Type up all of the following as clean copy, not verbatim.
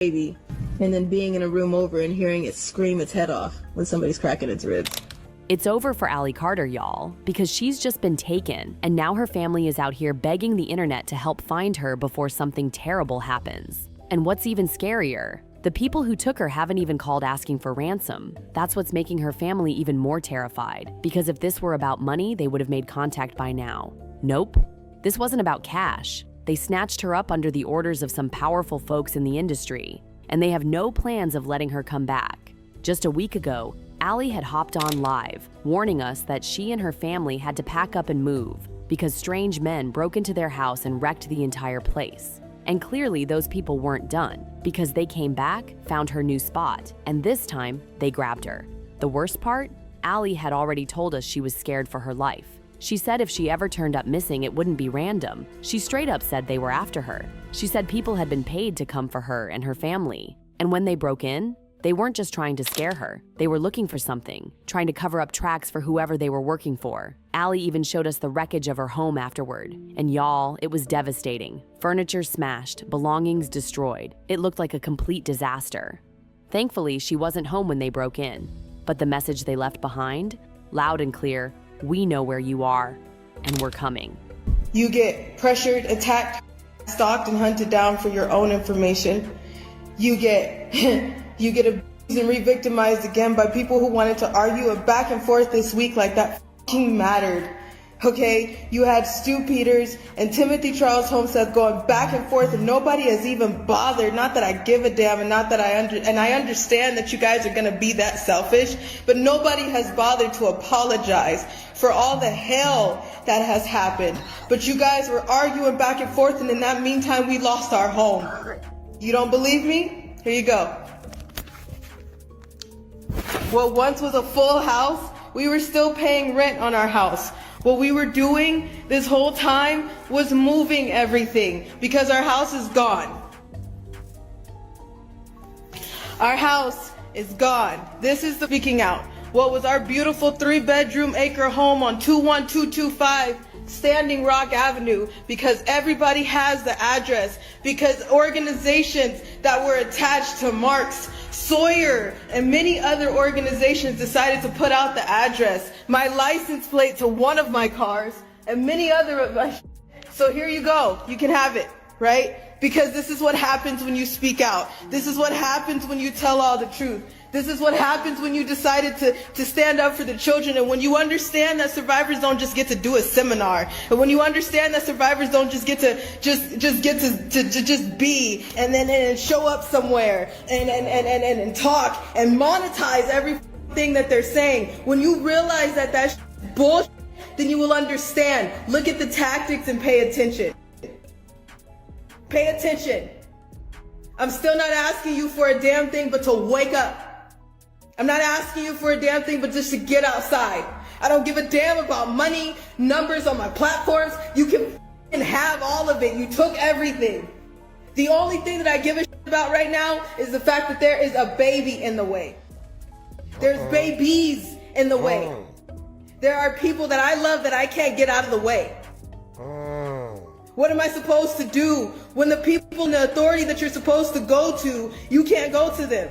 baby, and then being in a room over and hearing it scream its head off when somebody's cracking its ribs. It's over for Allie Carter, y'all, because she's just been taken, and now her family is out here begging the internet to help find her before something terrible happens. And what's even scarier, the people who took her haven't even called asking for ransom. That's what's making her family even more terrified, because if this were about money, they would have made contact by now. Nope. This wasn't about cash. They snatched her up under the orders of some powerful folks in the industry, and they have no plans of letting her come back. Just a week ago, Allie had hopped on live, warning us that she and her family had to pack up and move because strange men broke into their house and wrecked the entire place. And clearly those people weren't done, because they came back, found her new spot, and this time they grabbed her. The worst part? Allie had already told us she was scared for her life. She said if she ever turned up missing, it wouldn't be random. She straight up said they were after her. She said people had been paid to come for her and her family. And when they broke in, they weren't just trying to scare her. They were looking for something, trying to cover up tracks for whoever they were working for. Allie even showed us the wreckage of her home afterward. And y'all, it was devastating. Furniture smashed, belongings destroyed. It looked like a complete disaster. Thankfully, she wasn't home when they broke in. But the message they left behind? Loud and clear, we know where you are, and we're coming. You get pressured, attacked, stalked, and hunted down for your own information. You get abused and re-victimized again by people who wanted to argue a back and forth this week like that fucking mattered. Okay, you had Stu Peters and Timothy Charles Homestead going back and forth, and nobody has even bothered. Not that I give a damn, and not that I understand that you guys are gonna be that selfish, but nobody has bothered to apologize for all the hell that has happened. But you guys were arguing back and forth, and in that meantime, we lost our home. You don't believe me? Here you go. What once was a full house, we were still paying rent on our house. What we were doing this whole time was moving everything because our house is gone. Our house is gone. This is the speaking out. What was our beautiful 3-bedroom acre home on 21225 Standing Rock Avenue, because everybody has the address, because organizations that were attached to Marks, Sawyer, and many other organizations decided to put out the address, my license plate to one of my cars, and many other of my. So here you go. You can have it, right? Because this is what happens when you speak out. This is what happens when you tell all the truth. This is what happens when you decided to stand up for the children, and when you understand that survivors don't just get to do a seminar, and when you understand that survivors don't just get to just be and then show up somewhere and talk and monetize everything that they're saying. When you realize that that's bullshit, then you will understand. Look at the tactics and pay attention. Pay attention. I'm still not asking you for a damn thing but to wake up. I'm not asking you for a damn thing but just to get outside. I don't give a damn about money, numbers on my platforms. You can have all of it. You took everything. The only thing that I give a shit about right now is the fact that there is a baby in the way. There's babies in the way. There are people that I love that I can't get out of the way. What am I supposed to do when the people in the authority that you're supposed to go to, you can't go to them?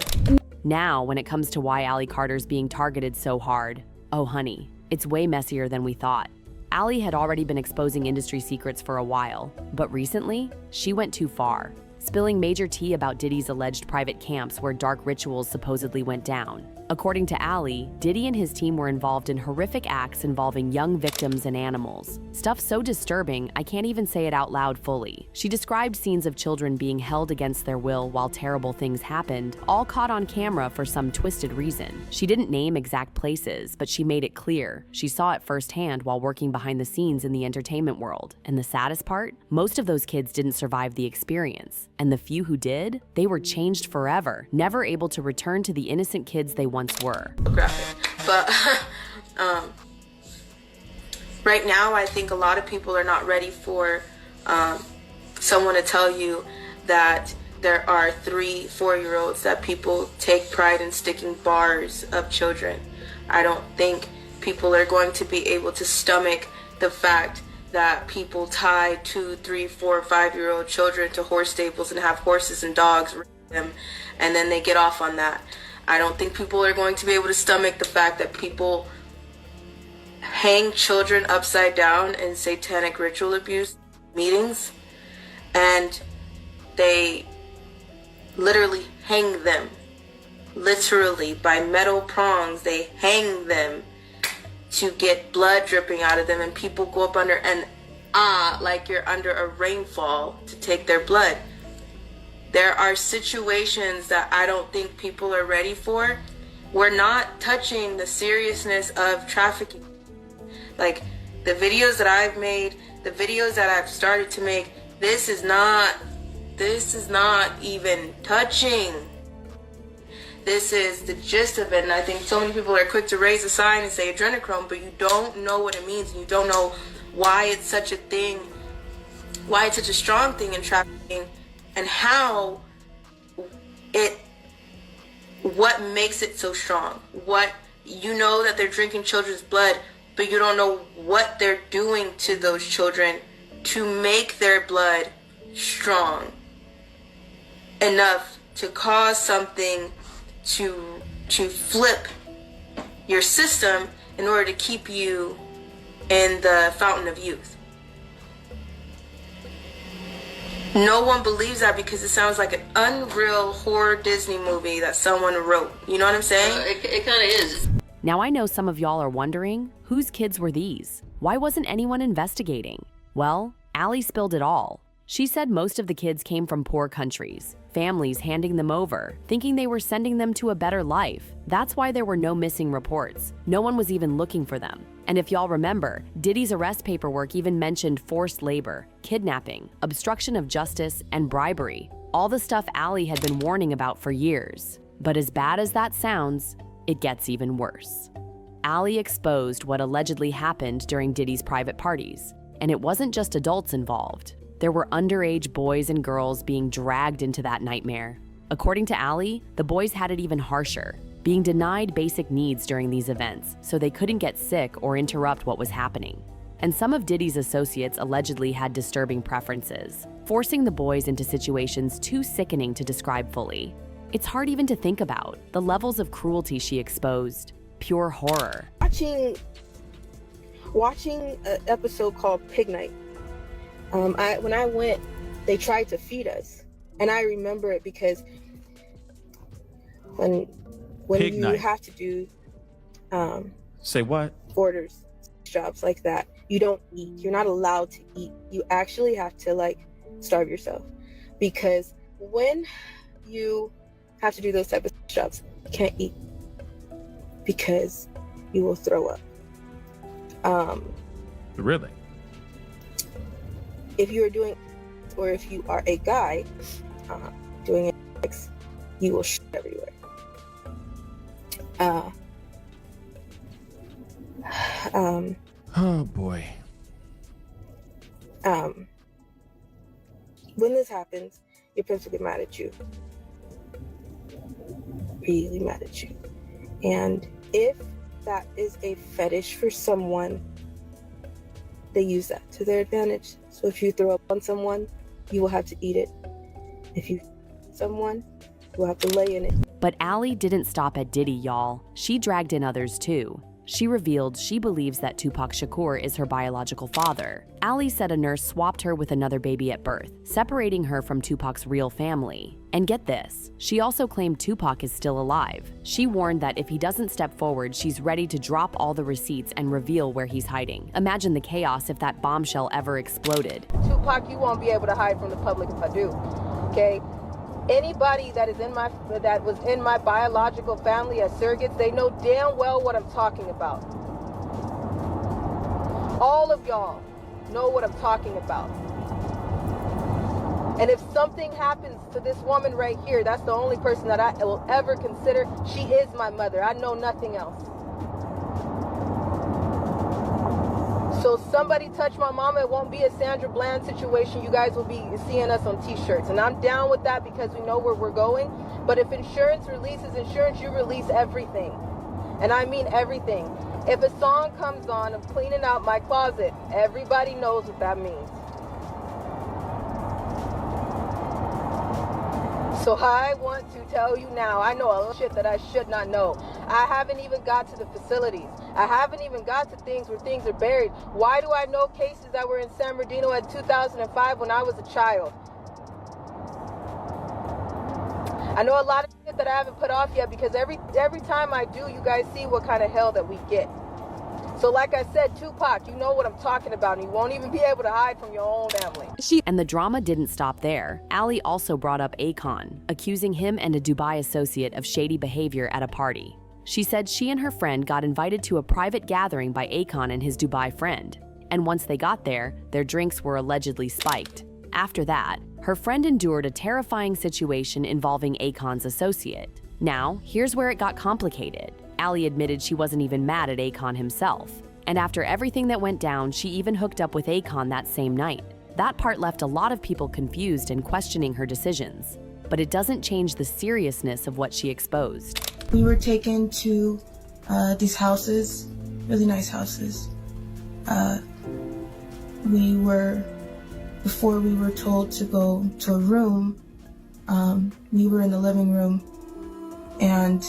Now, when it comes to why Allie Carter's being targeted so hard, oh honey, it's way messier than we thought. Allie had already been exposing industry secrets for a while, but recently, she went too far, spilling major tea about Diddy's alleged private camps where dark rituals supposedly went down. According to Allie, Diddy and his team were involved in horrific acts involving young victims and animals. Stuff so disturbing, I can't even say it out loud fully. She described scenes of children being held against their will while terrible things happened, all caught on camera for some twisted reason. She didn't name exact places, but she made it clear. She saw it firsthand while working behind the scenes in the entertainment world. And the saddest part? Most of those kids didn't survive the experience. And the few who did, they were changed forever, never able to return to the innocent kids they once were. But right now I think a lot of people are not ready for someone to tell you that there are 3-4-year-olds that people take pride in sticking bars up children. I don't think people are going to be able to stomach the fact that people tie 2, 3, 4, 5-year-old children to horse stables and have horses and dogs them, and then they get off on that. I don't think people are going to be able to stomach the fact that people hang children upside down in satanic ritual abuse meetings, and they literally hang them. Literally, by metal prongs, they hang them to get blood dripping out of them, and people go up under and like you're under a rainfall to take their blood. There are situations that I don't think people are ready for. We're not touching the seriousness of trafficking. Like, the videos that I've made, the videos that I've started to make, this is not even touching. This is the gist of it, and I think so many people are quick to raise a sign and say adrenochrome, but you don't know what it means, and you don't know why it's such a thing, why it's such a strong thing in trafficking, and how what makes it so strong. What, you know that they're drinking children's blood, but you don't know what they're doing to those children to make their blood strong enough to cause something to flip your system in order to keep you in the fountain of youth. No one believes that because it sounds like an unreal horror Disney movie that someone wrote. You know what I'm saying? It kind of is. Now I know some of y'all are wondering, whose kids were these? Why wasn't anyone investigating? Well, Allie spilled it all. She said most of the kids came from poor countries, families handing them over, thinking they were sending them to a better life. That's why there were no missing reports. No one was even looking for them. And if y'all remember, Diddy's arrest paperwork even mentioned forced labor, kidnapping, obstruction of justice, and bribery. All the stuff Allie had been warning about for years. But as bad as that sounds, it gets even worse. Allie exposed what allegedly happened during Diddy's private parties. And it wasn't just adults involved. There were underage boys and girls being dragged into that nightmare. According to Allie, the boys had it even harsher, being denied basic needs during these events so they couldn't get sick or interrupt what was happening. And some of Diddy's associates allegedly had disturbing preferences, forcing the boys into situations too sickening to describe fully. It's hard even to think about the levels of cruelty she exposed. Pure horror. Watching an episode called Pig Night. When I went, they tried to feed us, and I remember it because when Pig you night. have to do Say what? orders, jobs like that, you don't eat. You're not allowed to eat. You actually have to starve yourself, because when you have to do those type of jobs, you can't eat because you will throw up. Really? If you are doing, or if you are a guy doing it, you will shit everywhere. Oh boy. When this happens, your parents will get mad at you. Really mad at you. And if that is a fetish for someone, they use that to their advantage. So if you throw up on someone, you will have to eat it. If you someone, you will have to lay in it. But Allie didn't stop at Diddy, y'all. She dragged in others too. She revealed she believes that Tupac Shakur is her biological father. Allie said a nurse swapped her with another baby at birth, separating her from Tupac's real family. And get this, she also claimed Tupac is still alive. She warned that if he doesn't step forward, she's ready to drop all the receipts and reveal where he's hiding. Imagine the chaos if that bombshell ever exploded. Tupac, you won't be able to hide from the public if I do. Okay? Anybody that was in my biological family as surrogates, they know damn well what I'm talking about. All of y'all know what I'm talking about. And if something happens to this woman right here, that's the only person that I will ever consider. She is my mother. I know nothing else. So somebody touch my mama, it won't be a Sandra Bland situation. You guys will be seeing us on t-shirts. And I'm down with that because we know where we're going. But if insurance releases insurance, you release everything. And I mean everything. If a song comes on, I'm cleaning out my closet. Everybody knows what that means. So I want to tell you now, I know a lot of shit that I should not know. I haven't even got to the facilities. I haven't even got to things where things are buried. Why do I know cases that were in San Bernardino in 2005 when I was a child? I know a lot of shit that I haven't put off yet because every time I do, you guys see what kind of hell that we get. So like I said, Tupac, you know what I'm talking about, and you won't even be able to hide from your own family. And the drama didn't stop there. Ali also brought up Akon, accusing him and a Dubai associate of shady behavior at a party. She said she and her friend got invited to a private gathering by Akon and his Dubai friend. And once they got there, their drinks were allegedly spiked. After that, her friend endured a terrifying situation involving Akon's associate. Now, here's where it got complicated. Ali admitted she wasn't even mad at Akon himself. And after everything that went down, she even hooked up with Akon that same night. That part left a lot of people confused and questioning her decisions. But it doesn't change the seriousness of what she exposed. We were taken to these houses, really nice houses. Before we were told to go to a room, we were in the living room, and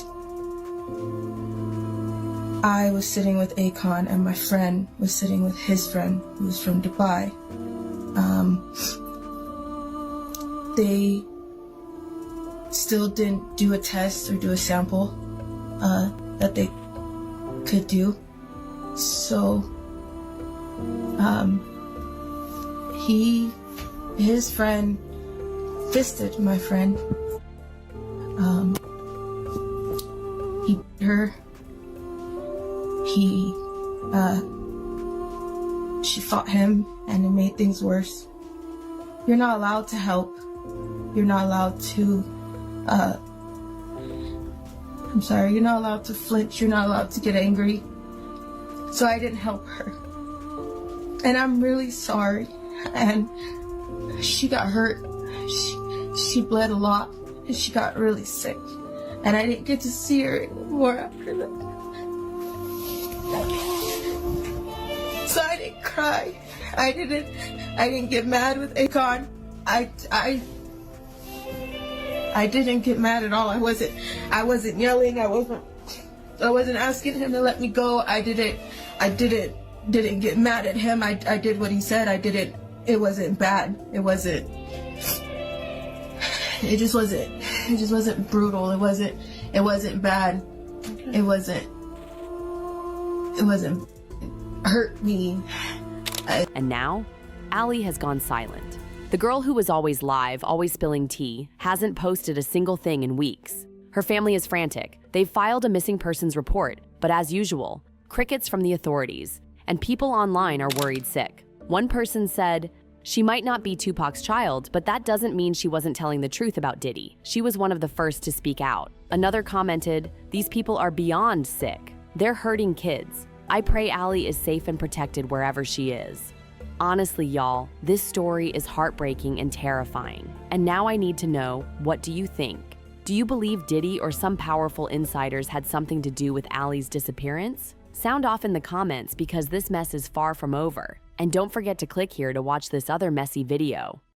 I was sitting with Akon, and my friend was sitting with his friend, who was from Dubai. They still didn't do a test or do a sample that they could do. So his friend fisted my friend. He beat her. She fought him, and it made things worse. You're not allowed to help. You're not allowed to, you're not allowed to flinch. You're not allowed to get angry. So I didn't help her. And I'm really sorry. And she got hurt. She bled a lot, and she got really sick. And I didn't get to see her anymore after that. So I didn't cry. I didn't get mad with Akon. I didn't get mad at all. I wasn't yelling. I wasn't asking him to let me go. I didn't get mad at him. I did what he said. It wasn't bad. It just wasn't brutal. It wasn't bad. It wasn't hurt me. And now, Ali has gone silent. The girl who was always live, always spilling tea, hasn't posted a single thing in weeks. Her family is frantic. They've filed a missing persons report, but as usual, crickets from the authorities, and people online are worried sick. One person said, "She might not be Tupac's child, but that doesn't mean she wasn't telling the truth about Diddy. She was one of the first to speak out." Another commented, "These people are beyond sick. They're hurting kids. I pray Ali is safe and protected wherever she is." Honestly, y'all, this story is heartbreaking and terrifying. And now I need to know, what do you think? Do you believe Diddy or some powerful insiders had something to do with Ali's disappearance? Sound off in the comments because this mess is far from over. And don't forget to click here to watch this other messy video.